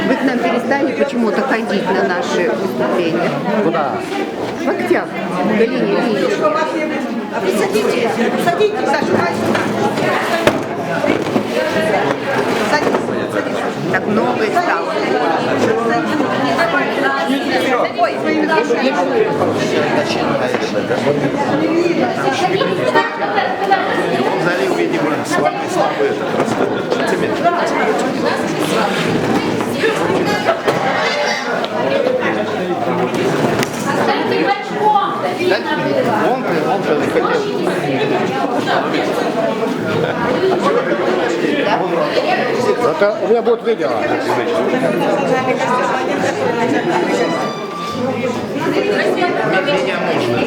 Вы к нам перестали почему-то ходить на наши выступления. Куда? В Октябрь, в Галине Ильич. Садитесь, садитесь, Саша. Садитесь. Так много стало. Ой, В зале увидим слабый он хотел. Это у меня будет видео. Меня можно.